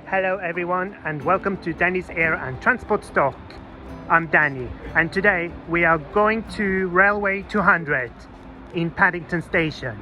Hello everyone and welcome to Danny's Air and Transport Stock. I'm Danny and today we are going to Railway 200 in Paddington Station.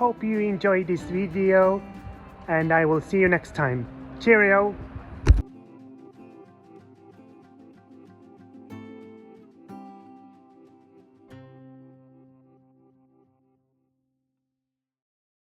Hope you enjoyed this video and I will see you next time. Cheerio!